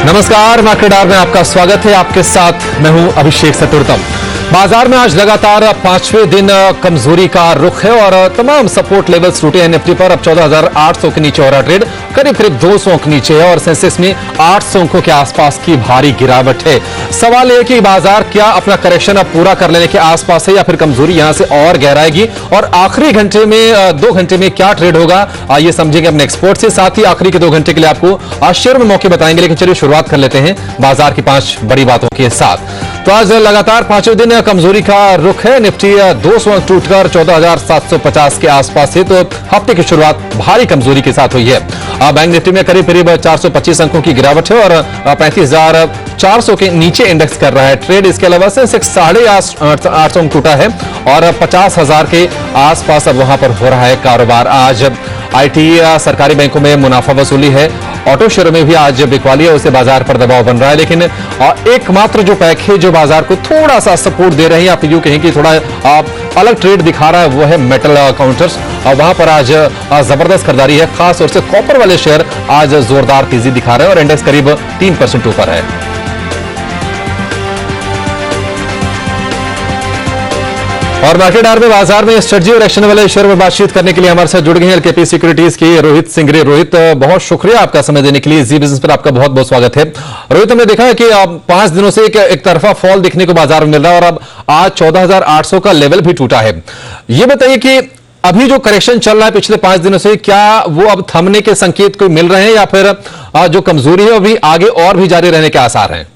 नमस्कार, market our में आपका स्वागत है। आपके साथ मैं हूं अभिषेक चतुर्थम। बाजार में आज लगातार पांचवें दिन कमजोरी का रुख है और तमाम सपोर्ट लेवल्स टूटे हैं। निफ्टी पर अब 14,800 के नीचे हो रहा ट्रेड, करीब 200 अंक नीचे है और सेंसेक्स में 800 अंकों के आसपास की भारी गिरावट है। सवाल यह कि बाजार क्या अपना करेक्शन अब पूरा कर लेने के आसपास है या फिर कमजोरी यहां से और गहराएगी और आखिरी घंटे में 2 घंटे में क्या ट्रेड होगा, आइए समझेंगे अपने एक्सपर्ट से। साथ ही आखिरी के 2 घंटे के लिए आपको शेयर में मौके बताएंगे, लेकिन चलिए शुरुआत कर लेते हैं बाजार की 5 बड़ी बातों के साथ। तो आज लगातार 5वें दिन कमजोरी का रुख है। निफ्टी 200 अंक टूटकर 14,750 के आसपास है, तो हफ्ते की शुरुआत भारी कमजोरी के साथ हुई है। बैंक निफ्टी में करीब 425 अंकों की गिरावट है और 35,400 के नीचे इंडेक्स कर रहा है ट्रेड। इसके अलावा सेंसेक्स 850 अंक टूटा है और 50,000 के आसपास अब वहां पर हो रहा है कारोबार। आज आईटी सरकारी बैंकों में मुनाफा वसूली है, ऑटो शेयरों में भी आज बिकवाली है, उसे बाजार पर दबाव बन रहा है। लेकिन एकमात्र जो पैक है जो बाजार को थोड़ा सा सपोर्ट दे रहे हैं, आप यूं कहें कि थोड़ा अलग ट्रेड दिखा रहा है, वो है मेटल काउंटर्स। वहां पर आज जबरदस्त खरीदारी है, खास तौर से कॉपर वाले शेयर आज जोरदार तेजी दिखा रहे हैं और इंडेक्स करीब 3% ऊपर है। और मार्केट आवर में बाजार में स्ट्रेटजी और एक्शन वाले शेयर में बातचीत करने के लिए हमारे साथ जुड़ गए हैं एलकेपी सिक्योरिटीज के रोहित सिंगरे। रोहित, बहुत शुक्रिया आपका समय देने के लिए। जी बिजनेस पर आपका बहुत बहुत स्वागत है। रोहित, हमने देखा है कि 5 दिनों से एक तरफा फॉल दिखने को बाजार में मिल रहा है और अब आज 14,800 का लेवल भी टूटा है। ये बताइए कि अभी जो करेक्शन चल रहा है पिछले 5 दिनों से, क्या वो अब थमने के संकेत कोई मिल रहे हैं या फिर जो कमजोरी है अभी आगे और भी जारी रहने के आसार हैं?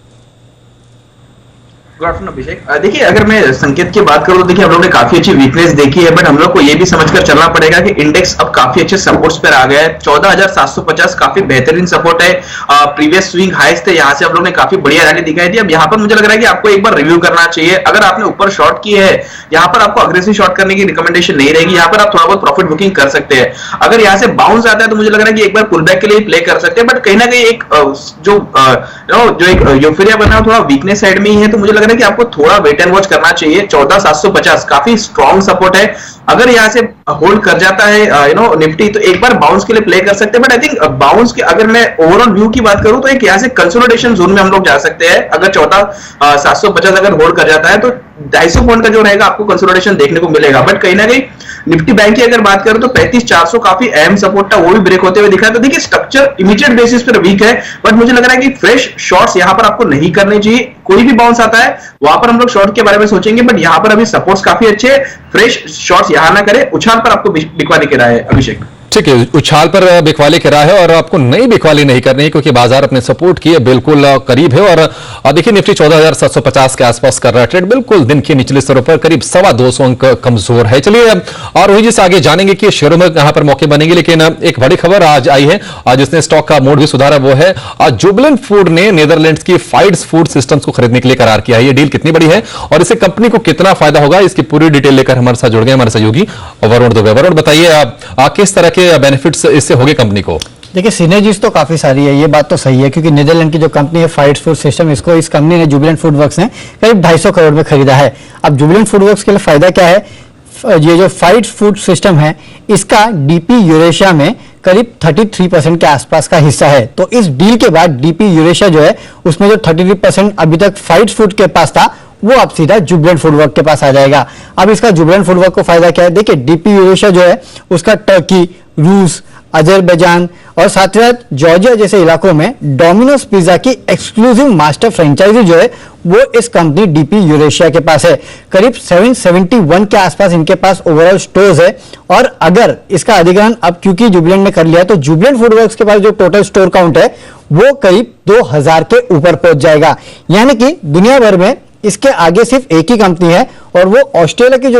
अभिषेक, देखिए अगर मैं संकेत की बात करूं तो देखिए हम लोग ने काफी अच्छी वीकनेस देखी है, बट हम लोग को ये भी समझकर चलना पड़ेगा कि इंडेक्स अब काफी अच्छे सपोर्ट्स पर आ गया है। 14,750 काफी बेहतरीन सपोर्ट है। प्रीवियस स्विंग हाइस थे, यहाँ से हम लोग ने काफी बढ़िया रैली दिखाई थी। अब यहाँ पर मुझे लग रहा है कि आपको एक बार रिव्यू करना चाहिए। अगर आपने ऊपर शॉर्ट की है, यहाँ पर आपको अग्रेसिव शॉर्ट करने की रिकमेंडेशन नहीं रहेगी। यहाँ पर आप थोड़ा बहुत प्रॉफिट बुकिंग कर सकते हैं। अगर यहाँ से बाउंस आता है तो मुझे लग रहा है कि एक बार पुल बैक के लिए प्ले कर सकते हैं, बट कहीं ना कहीं एक जो एक यूफोरिया बना थोड़ा वीकनेस साइड में ही है, तो मुझे लग रहा है कि आपको थोड़ा वेट एंड वॉच करना चाहिए। 14,750 काफी स्ट्रॉन्ग सपोर्ट है। अगर यहाँ से होल्ड कर जाता है निफ्टी, तो एक बार बाउंस के लिए प्ले कर सकते हैं, बट आई थिंक बाउंस के अगर मैं ओवरऑल व्यू की बात करूं तो एक यहाँ से कंसोलिडेशन जोन में हम लोग जा सकते हैं। अगर 14,750 अगर होल्ड कर जाता है तो 250 पॉइंट का जो रहेगा आपको कंसोलिडेशन देखने को मिलेगा। बट कहीं ना कहीं निफ्टी बैंक की अगर बात करें तो 35,400 काफी अहम सपोर्ट था, वो भी ब्रेक होते हुए दिखा है। तो देखिए स्ट्रक्चर इमीडिएट बेसिस पर वीक है, बट मुझे लग रहा है कि फ्रेश शॉर्ट्स यहाँ पर आपको नहीं करने चाहिए। कोई भी बाउंस आता है वहां पर हम लोग शॉर्ट के बारे में सोचेंगे, बट यहाँ पर अभी सपोर्ट्स काफी अच्छे। फ्रेश शॉर्ट्स यहाँ ना करें, उछाल पर आपको बिकवाली के राय है अभिषेक। ठीक है, उछाल पर बिकवाली के रहा है और आपको नई बिकवाली नहीं करनी है क्योंकि बाजार अपने सपोर्ट की बिल्कुल करीब है। और देखिए निफ्टी 14,750 के आसपास कर रहा है ट्रेड, बिल्कुल दिन के निचले स्तरों पर करीब 225 अंक कमजोर है। चलिए और रोहित जी से आगे जानेंगे कि शेयरों में यहां पर मौके बनेंगे, लेकिन एक बड़ी खबर आज आई है जिसने स्टॉक का मूड भी सुधारा, वो है जुबिलेंट फूड ने नीदरलैंड्स की फाइड्स फूड सिस्टम्स को खरीदने के लिए करार किया है। ये डील कितनी बड़ी है और इससे कंपनी को कितना फायदा होगा, इसकी पूरी डिटेल लेकर हमारे साथ जुड़ गए हमारे सहयोगी वरुण दुबे। वरुण, बताइए किस तरह के बेनिफिट्स इससे होंगे कंपनी को? देखिए सिनर्जीज तो काफी सारी है, ये बात तो सही है, क्योंकि नीदरलैंड की जो कंपनी है फाइड्स फूड सिस्टम, इसको इस कंपनी ने जुबिलेंट फूड वर्क्स ने करीब 250 करोड़ में खरीदा है। अब जुबिलेंट फूड वर्क्स के लिए फायदा क्या है? ये जो फाइड्स फूड सिस्टम है इसका डीपी यूरेशिया में करीब 33% के आसपास का हिस्सा है। तो इस डील के बाद डीपी यूरेशिया जो है उसमें जो 33% अभी तक फाइड्स फूड के पास था वो अब सीधा जुबिलेंट फूड वर्क के पास आ जाएगा। अब इसका जुबिलेंट फूड वर्क को फायदा क्या है? देखिए डीपी यूरेशिया जो है उसका टर्की, रूस, अजरबैजान और साथ ही साथ जॉर्जिया जैसे इलाकों में डोमिनोज पिज्जा की एक्सक्लूसिव मास्टर फ्रेंचाइजी जो है वो इस कंपनी डीपी यूरेशिया के पास है। करीब 771 के आसपास इनके पास ओवरऑल स्टोर्स है और अगर इसका अधिग्रहण अब क्योंकि जुबिलेंट ने कर लिया तो जुबिलेंट फूड वर्क्स के पास जो टोटल स्टोर काउंट है वो करीब 2000 के ऊपर पहुंच जाएगा। यानी कि दुनिया भर में इसके आगे सिर्फ एक ही कंपनी है और वो ऑस्ट्रेलिया की जो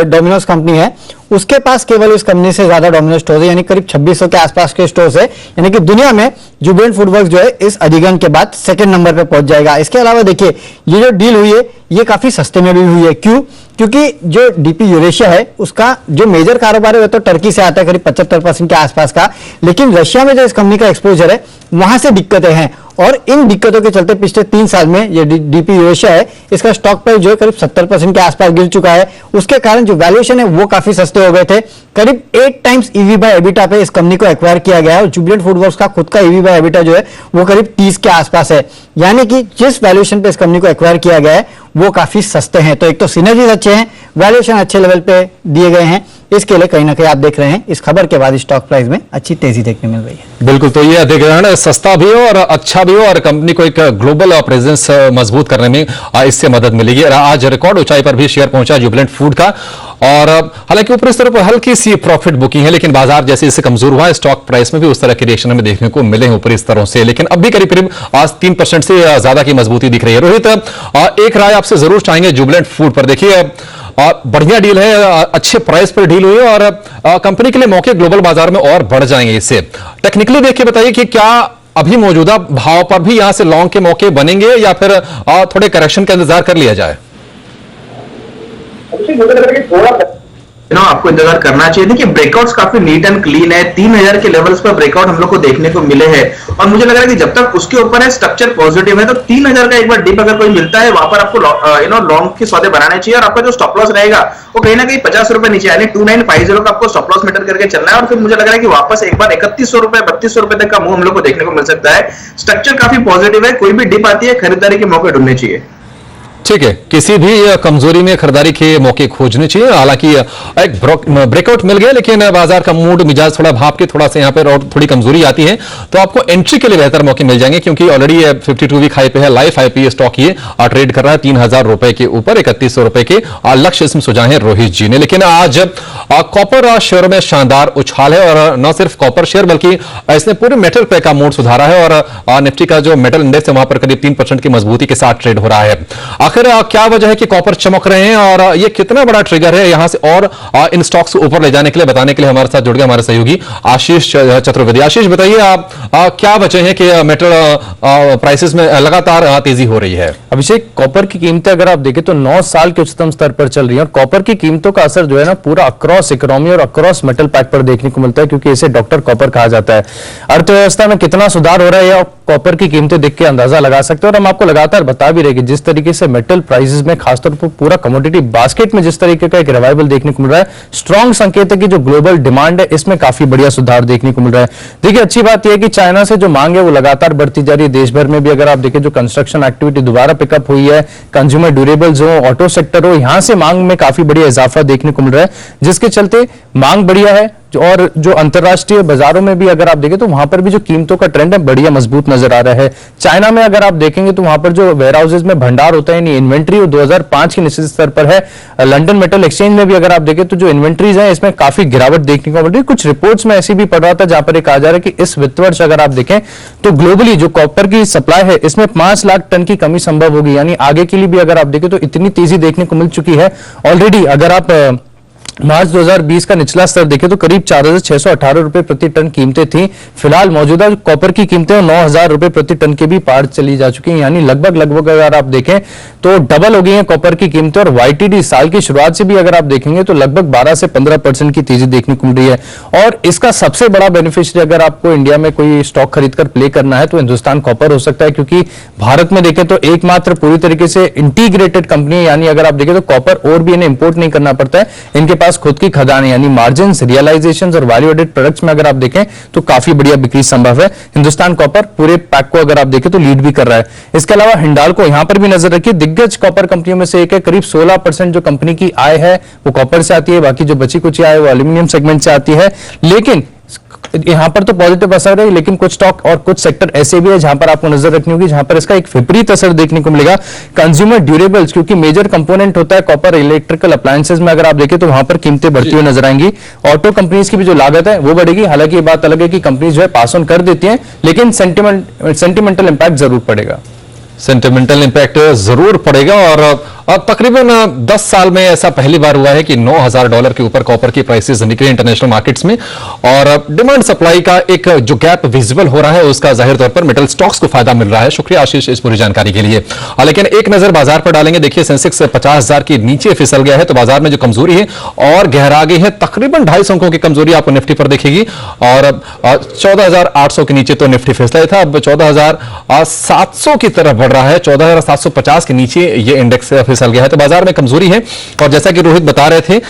डोमिनोज कंपनी है उसके पास केवल इस कंपनी से ज्यादा डोमिनोज स्टोर है, यानी करीब 2600 के आसपास के स्टोर्स है। यानी कि दुनिया में जुबिलेंट फूड वर्क्स जो है इस अधिग्रहण के बाद सेकंड नंबर पे पहुंच जाएगा। इसके अलावा देखिए ये जो डील हुई है ये काफी सस्ते में भी हुई है। क्यों? क्योंकि जो डीपी यूरेशिया है उसका जो मेजर कारोबार है वो तो टर्की से आता है करीब 75% के आसपास का, लेकिन रशिया में जो इस कंपनी का एक्सपोजर है वहां से दिक्कतें हैं और इन दिक्कतों के चलते पिछले 3 साल में ये डीपी यूएशिया है, इसका स्टॉक प्राइस जो है करीब 70% के आसपास गिर चुका है। उसके कारण जो वैल्यूएशन है वो काफी सस्ते हो गए थे। करीब 8 टाइम्स ईवी बाय एबिटा पे इस कंपनी को एक्वायर किया गया है और जुबिलेंट फूडवर्क्स का खुद का ईवी बाय एबिटा जो है वो करीब 30 के आसपास है। यानी कि जिस वैल्यूएशन पे इस कंपनी को एक्वायर किया गया है वो काफी सस्ते हैं। तो एक तो सिनर्जीज अच्छे हैं, वैल्यूएशन अच्छे लेवल पे दिए गए हैं, इसके लिए कहीं ना कहीं आप देख रहे हैं इस खबर के बाद स्टॉक प्राइस में अच्छी तेजी देखने मिल रही है। बिल्कुल, तो ये अधिग्रहण सस्ता भी हो और अच्छा भी हो और कंपनी को एक ग्लोबल प्रेजेंस मजबूत करने में इससे मदद मिलेगी। आज रिकॉर्ड ऊंचाई पर भी शेयर पहुंचा जुबिलेंट फूड का और हालांकि ऊपरी स्तर पर हल्की सी प्रॉफिट बुकिंग है, लेकिन बाजार जैसे इससे कमजोर हुआ, स्टॉक प्राइस में भी उस तरह के रिएक्शन हमें देखने को मिले हैं ऊपरी स्तरों से, लेकिन अब भी करीब करीब आज 3% से ज्यादा की मजबूती दिख रही है। रोहित, एक राय आपसे जरूर चाहेंगे जुबिलेंट फूड पर। देखिए बढ़िया डील है, अच्छे प्राइस पर डील हुई है और कंपनी के लिए मौके ग्लोबल बाजार में और बढ़ जाएंगे। इससे टेक्निकली देख के बताइए कि क्या अभी मौजूदा भाव पर भी यहां से लॉन्ग के मौके बनेंगे या फिर थोड़े करेक्शन का इंतजार कर लिया जाए? आपको इंतजार करना चाहिए। देखिए ब्रेकआउट्स काफी नीट एंड क्लीन है, 3000 के लेवल्स पर ब्रेकआउट हम लोग को देखने को मिले हैं और मुझे लग रहा है कि जब तक उसके ऊपर है स्ट्रक्चर पॉजिटिव है तो 3000 का एक बार डिप अगर कोई मिलता है वहां पर आपको लॉन्ग के सौदे बनाने चाहिए और आपका जो स्टॉप लॉस रहेगा वो कहीं ना कहीं 50 रुपए नीचे यानी 2950 का आपको स्टॉप लॉस मेंटेन करके चलना है और फिर मुझे लग रहा है कि वापस एक बार 3100 रुपए 3200 रुपए तक का मूव हम लोग को देखने को मिल सकता है। स्ट्रक्चर काफी पॉजिटिव है, कोई भी डिप आती है खरीदारी के मौके ढूंढने चाहिए। ठीक है, किसी भी कमजोरी में खरीदारी के मौके खोजने चाहिए। हालांकि एक ब्रेकआउट मिल गया लेकिन बाजार का मूड मिजाज थोड़ा भाप के थोड़ा सा यहां पर और थोड़ी कमजोरी आती है तो आपको एंट्री के लिए बेहतर मौके मिल जाएंगे क्योंकि ऑलरेडी 52 वीक हाई पे है। लाइफ हाई पे स्टॉक ये ट्रेड कर रहा है 3000 रुपए के ऊपर, 3100 रुपए के लक्ष्य इसमें सुझाए हैं रोहित जी ने। लेकिन आज कॉपर शेयरों में शानदार उछाल है और न सिर्फ कॉपर शेयर बल्कि इसने पूरे मेटल पे का मूड सुधारा है और निफ्टी का जो मेटल इंडेक्स है वहां पर करीब 3% की मजबूती के साथ ट्रेड हो रहा है। आखिर क्या वजह है कि कॉपर चमक रहे हैं और ये कितना बड़ा ट्रिगर है यहां से और इन स्टॉक्स को ऊपर ले जाने के लिए बताने के लिए हमारे साथ जुड़ गए हमारे सहयोगी आशीष चतुर्वेदी। आशीष बताइए आप क्या वजह है कि मेटल प्राइसेस में लगातार तेजी हो रही है? अभिषेक, कॉपर की कीमतें अगर आप देखें तो 9 साल के उच्चतम स्तर पर चल रही है और कॉपर की कीमतों का असर जो है ना पूरा अक्रॉस इकोनॉमी और अक्रॉस मेटल पैक पर देखने को मिलता है क्योंकि इसे डॉक्टर कॉपर कहा जाता है। अर्थव्यवस्था में कितना सुधार हो रहा है कॉपर की कीमतें देख के अंदाजा लगा सकते हैं और हम आपको लगातार बता भी रहे कि जिस तरीके से मेटल प्राइसेस में खासतौर पर पूरा कमोडिटी बास्केट में जिस तरीके का एक रिवाइवल देखने को मिल रहा है, स्ट्रॉन्ग संकेत है कि जो ग्लोबल डिमांड है इसमें काफी बढ़िया सुधार देखने को मिल रहा है। देखिए अच्छी बात यह है कि चाइना से जो मांग है वो लगातार बढ़ती जा रही है। देश भर में भी अगर आप देखें जो कंस्ट्रक्शन एक्टिविटी दोबारा पिकअप हुई है, कंज्यूमर ड्यूरेबल्स हो, ऑटो सेक्टर हो, यहां से मांग में काफी बढ़िया इजाफा देखने को मिल रहा है जिसके चलते मांग बढ़िया है और जो अंतरराष्ट्रीय बाजारों में भी अगर आप देखें तो वहां पर भी जो कीमतों का ट्रेंड है बढ़िया मजबूत नजर आ रहा है। चाइना में अगर आप देखेंगे तो वहां पर जो वेयर हाउसेज में भंडार होता है यानी इन्वेंट्री वो 2005 के निश्चित स्तर पर है। लंदन मेटल एक्सचेंज में भी अगर आप देखें तो जो इन्वेंट्रीज है इसमें काफी गिरावट देखने को मिल रही है। कुछ रिपोर्ट्स में ऐसी भी पढ़ रहा था जहां पर कहा जा रहा है कि इस वित्त वर्ष अगर आप देखें तो ग्लोबली जो कॉपर की सप्लाई है इसमें 5 लाख टन की कमी संभव होगी। यानी आगे के लिए भी अगर आप देखें तो इतनी तेजी देखने को मिल चुकी है ऑलरेडी। अगर आप मार्च 2020 का निचला स्तर देखें तो करीब 4618 रुपए प्रति टन कीमतें थी। फिलहाल मौजूदा कॉपर की कीमतें 9000 रुपए प्रति टन के भी पार चली जा चुकी हैं। यानी लगभग अगर आप देखें तो डबल हो गई हैं कॉपर की कीमतें और वाईटीडी साल की शुरुआत से भी अगर आप देखेंगे तो लगभग 12 से 15% की तेजी देखने को मिल रही है। और इसका सबसे बड़ा बेनिफिशियरी अगर आपको इंडिया में कोई स्टॉक खरीदकर प्ले करना है तो हिंदुस्तान कॉपर हो सकता है क्योंकि भारत में देखें तो एकमात्र पूरी तरीके से इंटीग्रेटेड कंपनी है। यानी अगर आप देखें तो कॉपर और भी इन्हें इंपोर्ट नहीं करना पड़ता है, इनके पास खुद की खदान है। यानी मार्जिन, रियलाइजेशंस और वैल्यू एडेड प्रोडक्ट्स में अगर आप देखें तो काफी बढ़िया बिक्री संभव है। हिंदुस्तान कॉपर पूरे पैक को अगर आप देखें तो लीड भी कर रहा है। इसके अलावा हिंडाल्को यहां पर भी नजर रखिए, दिग्गज कॉपर कंपनियों में से एक है। करीब 16% जो कंपनी की आय है वो कॉपर से आती है, बाकी जो बची कुछ आय वो एल्यूमिनियम सेगमेंट से आती है। लेकिन यहां पर तो पॉजिटिव असर है लेकिन कुछ स्टॉक और कुछ सेक्टर ऐसे भी है जहां पर आपको नजर रखनी होगी जहां पर इसका एक विपरीत असर देखने को मिलेगा। कंज्यूमर ड्यूरेबल्स क्योंकि मेजर कंपोनेंट होता है कॉपर इलेक्ट्रिकल अप्लायंसेज में अगर आप देखें तो वहां पर कीमतें बढ़ती हुई नजर आएंगी। ऑटो कंपनीज की भी जो लागत है वो बढ़ेगी। हालांकि ये बात अलग है कि कंपनीज जो है पास ऑन कर देती हैं लेकिन सेंटिमेंटल इंपैक्ट जरूर पड़ेगा। सेंटिमेंटल इम्पैक्ट जरूर पड़ेगा और तकरीबन 10 साल में ऐसा पहली बार हुआ है कि $9,000 के ऊपर कॉपर की प्राइसेस निकली इंटरनेशनल मार्केट्स में और डिमांड सप्लाई का एक जो गैप विजिबल हो रहा है उसका जाहिर तौर पर मेटल स्टॉक्स को फायदा मिल रहा है। शुक्रिया आशीष इस पूरी जानकारी के लिए। लेकिन एक नजर बाजार पर डालेंगे। देखिए सेंसेक्स 50,000 के नीचे फिसल गया है तो बाजार में जो कमजोरी है और गहरा गई है। तकरीबन 250 अंकों की कमजोरी आपको निफ्टी पर दिखेगी और 14,800 के नीचे तो निफ्टी फिसला था, अब 14,700 की तरफ बढ़ रहा है। 14,750 के नीचे ये इंडेक्स फिसल गया है तो बाजार में कमजोरी है। और जैसा कि रोहित बता रहे थे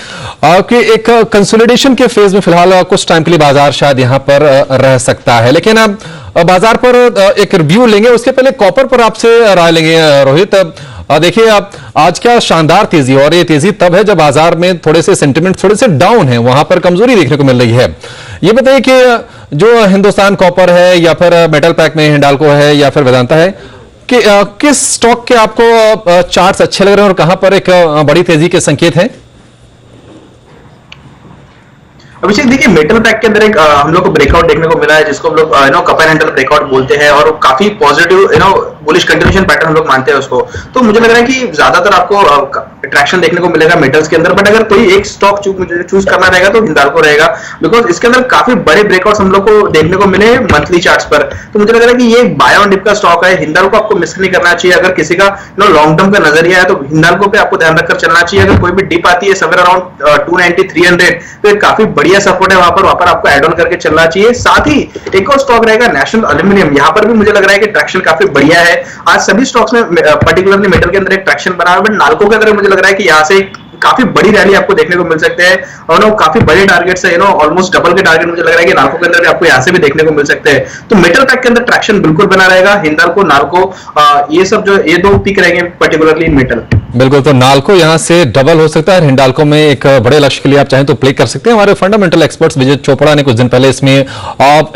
कि एक कंसोलिडेशन के फेज में फिलहाल कुछ टाइम के लिए बाजार शायद यहां पर रह सकता है। लेकिन अब बाजार पर एक रिव्यू लेंगे, उसके पहले कॉपर पर आपसे राय लेंगे रोहित। देखिए आप आज क्या शानदार तेजी, और ये तेजी तब है जब बाजार में थोड़े से सेंटिमेंट थोड़े से डाउन है, वहां पर कमजोरी देखने को मिल रही है। ये बताइए कि जो हिंदुस्तान कॉपर है या फिर मेटल पैक में हिंडाल्को है या फिर वेदांता है कि किस स्टॉक के आपको चार्ट्स अच्छे लग रहे हैं और कहां पर एक बड़ी तेजी के संकेत हैं? अभिषेक देखिए मेटल पैक के अंदर एक हम लोग को ब्रेकआउट देखने को मिला है जिसको हम लोग कप एंड हैंडल ब्रेकआउट बोलते हैं और काफी पॉजिटिव बुलिश कंटिन्यूएशन पैटर्न हम लोग मानते हैं उसको। तो मुझे लग रहा है कि ज्यादातर आपको ट्रैक्शन देखने को मिलेगा मेटल्स के अंदर, बट अगर कोई एक स्टॉक चूज करना रहेगा तो हिंडाल्को रहेगा बिकॉज इसके अंदर काफी बड़े ब्रेकआउट्स हम लोग को देखने को मिले मंथली चार्ट्स पर। तो मुझे लग रहा है कि ये बाय ऑन डिप का स्टॉक है, हिंडाल्को आपको मिस नहीं करना चाहिए। अगर किसी का लॉन्ग टर्म का नजरिया है तो हिंडाल्को पे आपको ध्यान रखकर चलना चाहिए। अगर कोई भी डिप आती है समवेयर अराउंड 290 300 तो काफी बढ़िया सपोर्ट है, वहां पर आपको एड ऑन करके चलना चाहिए। साथ ही एक और स्टॉक रहेगा नेशनल एल्यूमिनियम, यहाँ पर भी मुझे लग रहा है कि ट्रैक्शन काफी बढ़िया है। आज सभी स्टॉक्स में पर्टिकुलरली मेटल के अंदर एक ट्रैक्शन बना है, बट नाल्को के अंदर मुझे लग रहा है कि यहाँ से काफी बड़ी रैली आपको देखने को मिल सकते हैं और काफी बड़े टारगेट्स है, ऑलमोस्ट डबल के टारगेट मुझे लग रहा है कि नाल्को के अंदर आपको यहाँ से भी देखने को मिल सकते हैं। तो मेटल पैक के अंदर ट्रैक्शन बिल्कुल बना रहेगा। हिंडाल्को नाल्को ये सब जो ये दो पिक रहेंगे पर्टिकुलरली इन मेटल। बिल्कुल, तो नाल्को यहां से डबल हो सकता है, हिंडाल्को में एक बड़े लक्ष्य के लिए आप चाहें तो प्ले कर सकते हैं। हमारे फंडामेंटल एक्सपर्ट्स विजय चोपड़ा ने कुछ दिन पहले इसमें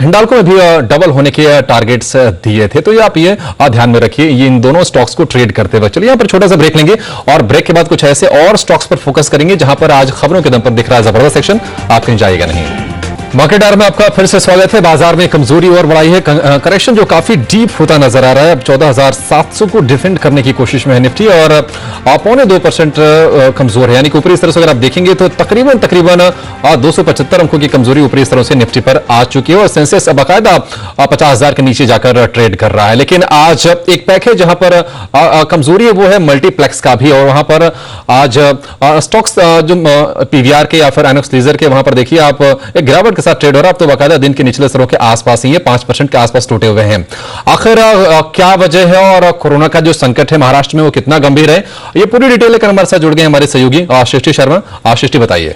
हिंडाल्को में भी डबल होने के टारगेट्स दिए थे, तो ये आप ये ध्यान में रखिए ये इन दोनों स्टॉक्स को ट्रेड करते हुए। चलिए यहां पर छोटा सा ब्रेक लेंगे और ब्रेक के बाद कुछ ऐसे और स्टॉक्स पर फोकस करेंगे जहां पर आज खबरों के दम पर दिख रहा है जबरदस्त सेक्शन, आप कहीं जाइएगा नहीं। मार्केट आवर में आपका फिर से स्वागत है। बाजार में कमजोरी और बढ़ाई है, करेक्शन जो काफी डीप होता नजर आ रहा है। अब 14,700 को डिफेंड करने की कोशिश में है निफ्टी और 0.2% कमजोर है, यानी कि ऊपरी स्तरों से अगर आप देखेंगे तो तकरीबन 275 अंकों की कमजोरी ऊपरी स्तरों से निफ्टी पर आ चुकी है और सेंसेक्स बाकायदा 50,000 के नीचे जाकर ट्रेड कर रहा है। लेकिन आज एक पैक है जहां पर कमजोरी है, वो है मल्टीप्लेक्स का भी, और वहां पर आज स्टॉक्स जो पीवीआर के या फिर आइनॉक्स लीजर के वहां पर देखिए आप एक गिरावट साथ ट्रेड हो रहा है। अब तो बाकायदा दिन के निचले स्तरों के आसपास ही है, 5% के आसपास टूटे हुए हैं। आखिर क्या वजह है और कोरोना का जो संकट है महाराष्ट्र में वो कितना गंभीर है, ये पूरी डिटेल लेकर हमारे साथ जुड़ गए हमारे सहयोगी आशीष शर्मा। आशीष बताइए।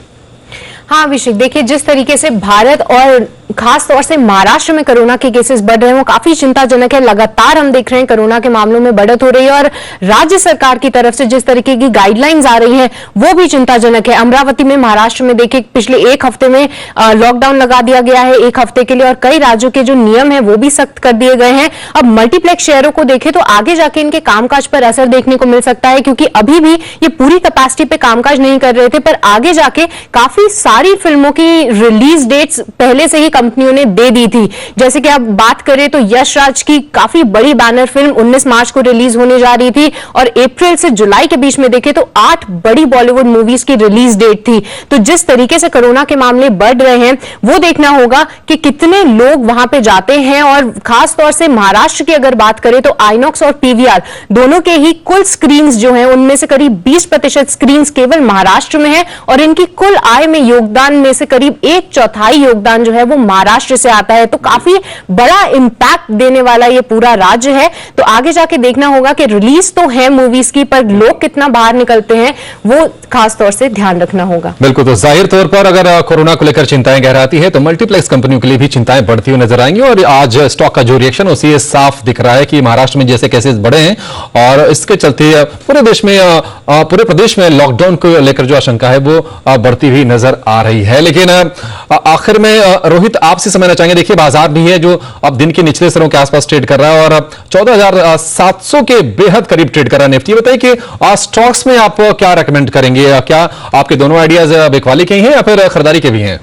हाँ अभिषेक, देखिए जिस तरीके से भारत और खास तौर से महाराष्ट्र में कोरोना के केसेस बढ़ रहे हैं वो काफी चिंताजनक है। लगातार हम देख रहे हैं कोरोना के मामलों में बढ़त हो रही है और राज्य सरकार की तरफ से जिस तरीके की गाइडलाइंस आ रही हैं वो भी चिंताजनक है। अमरावती में महाराष्ट्र में देखिए पिछले एक हफ्ते में लॉकडाउन लगा दिया गया है एक हफ्ते के लिए और कई राज्यों के जो नियम है वो भी सख्त कर दिए गए हैं। अब मल्टीप्लेक्स शेयरों को देखें तो आगे जाके इनके कामकाज पर असर देखने को मिल सकता है क्योंकि अभी भी ये पूरी कैपेसिटी पे कामकाज नहीं कर रहे थे, पर आगे जाके काफी सारी फिल्मों की रिलीज डेट्स पहले से ही कंपनियों ने दे दी थी। जैसे कि आप बात करें तो यश राज की काफी बड़ी बैनर फिल्म 19 मार्च को रिलीज होने जा रही थी और अप्रैल से जुलाई के बीच में देखें तो 8 बड़ी बॉलीवुड मूवीज की रिलीज डेट थी। तो जिस तरीके से कोरोना के मामले बढ़ रहे हैं वो देखना होगा कि कितने लोग वहां पे जाते हैं और खास तौर से महाराष्ट्र की अगर बात करें तो आइनॉक्स और पीवीआर दोनों के ही कुल स्क्रीन्स जो हैं उनमें से करीब 20% स्क्रीन्स केवल महाराष्ट्र में है और इनकी कुल आय में योगदान में से करीब 1/4 योगदान जो है वो महाराष्ट्र से आता है। तो काफी बड़ा इंपैक्ट देने वाला ये पूरा राज्य है। तो आगे जाके देखना होगा कि रिलीज तो है मूवीज की, पर लोग कितना बाहर निकलते हैं वो खास तौर से ध्यान रखना होगा। बिल्कुल, तो जाहिर तौर पर अगर कोरोना को लेकर चिंताएं गहराती है तो मल्टीप्लेक्स कंपनियों के लिए भी चिंताएं बढ़ती हुई नजर आएंगी और आज स्टॉक का जो रिएक्शन उसी साफ दिख रहा है कि महाराष्ट्र में जैसे केसेस बढ़े हैं और इसके चलते पूरे प्रदेश में लॉकडाउन को लेकर जो आशंका है वो बढ़ती हुई नजर आ रही है। लेकिन आखिर में रोहित आपसे समझना चाहेंगे, देखिए बाजार भी है जो अब दिन के निचले स्तरों के आसपास ट्रेड कर रहा है और 14,700 के बेहद करीब ट्रेड कर रहा है निफ्टी। बताइए कि स्टॉक्स में आप क्या रेकमेंड करेंगे, क्या आपके दोनों आइडियाज बिकवाली के ही हैं या फिर खरीदारी के भी हैं?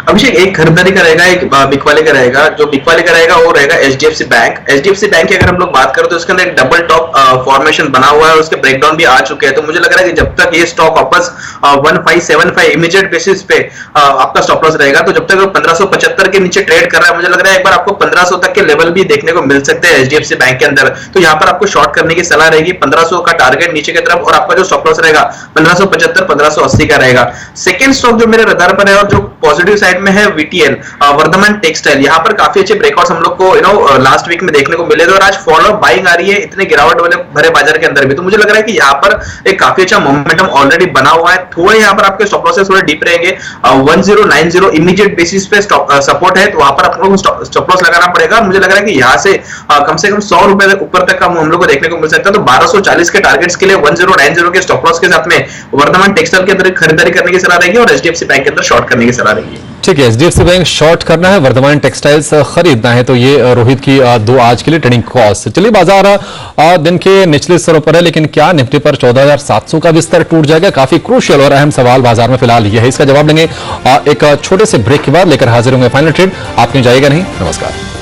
अभिषेक, एक खरीदारी का रहेगा, एक बिक वाले का रहेगा। जो बिक वाले का रहेगा वो रहेगा एचडीएफसी बैंक। एचडीएफसी बैंक की अगर हम लोग बात करें तो उसके अंदर एक डबल टॉप फॉर्मेशन बना हुआ है और उसके ब्रेकडाउन भी आ चुके हैं। तो मुझे लग रहा है कि जब तक ये स्टॉक वापस 1575 इमीडिएट बेसिस पे आपका स्टॉप लॉस रहेगा, तो जब तक वो 1575 के नीचे ट्रेड कर रहा है, मुझे लग रहा है एक बार आपको 1500 तक के लेवल भी देखने को मिल सकते हैं एचडीएफसी बैंक के अंदर। तो यहाँ पर आपको शॉर्ट करने की सलाह रहेगी, 1500 का टारगेट नीचे की तरफ, और आपका जो स्टॉप लॉस रहेगा 1575 1580 का रहेगा। सेकंड स्टॉक जो मेरे रडार पर है और जो पॉजिटिव साइड में है, वीटीएल, वर्धमान टेक्सटाइल। यहाँ पर काफी अच्छे ब्रेकआउट्स हम लोग को लास्ट वीक में देखने को मिले थे और आज फॉलो बाइंग आ रही है इतने गिरावट वाले भरे बाजार के अंदर भी। तो मुझे लग रहा है कि यहाँ पर एक काफी अच्छा मोमेंटम ऑलरेडी बना हुआ है। थोड़े यहाँ पर आपके स्टॉप लॉसेस थोड़े डीप रहेंगे, 1090 इमीडिएट बेसिस पे सपोर्ट है, तो वहां पर आपको स्टॉप लॉस लगाना पड़ेगा। मुझे लग रहा है कि यहाँ से कम 100 रुपए ऊपर तक का हम लोग को देखने को मिल सकता है। तो 1240 के टारगेट्स के लिए 1090 के स्टॉप लॉस के साथ में वर्धमान टेक्सटाइल के अंदर खरीदारी करने की सलाह रहेगी और एचडीएफसी बैंक के अंदर शॉर्ट करने की सलाह रहेगी। ठीक है, एचडीएफसी बैंक शॉर्ट करना है, वर्धमान टेक्सटाइल्स खरीदना है, तो ये रोहित की दो आज के लिए ट्रेडिंग कॉस्ट। चलिए, बाजार दिन के निचले स्तरों पर है, लेकिन क्या निफ्टी पर 14,700 का बिस्तर टूट जाएगा? काफी क्रूशियल और अहम सवाल बाजार में फिलहाल ये है। इसका जवाब देंगे एक छोटे से ब्रेक के बाद। लेकर हाजिर होंगे फाइनल ट्रेड, आप कहीं जाइएगा नहीं। नमस्कार।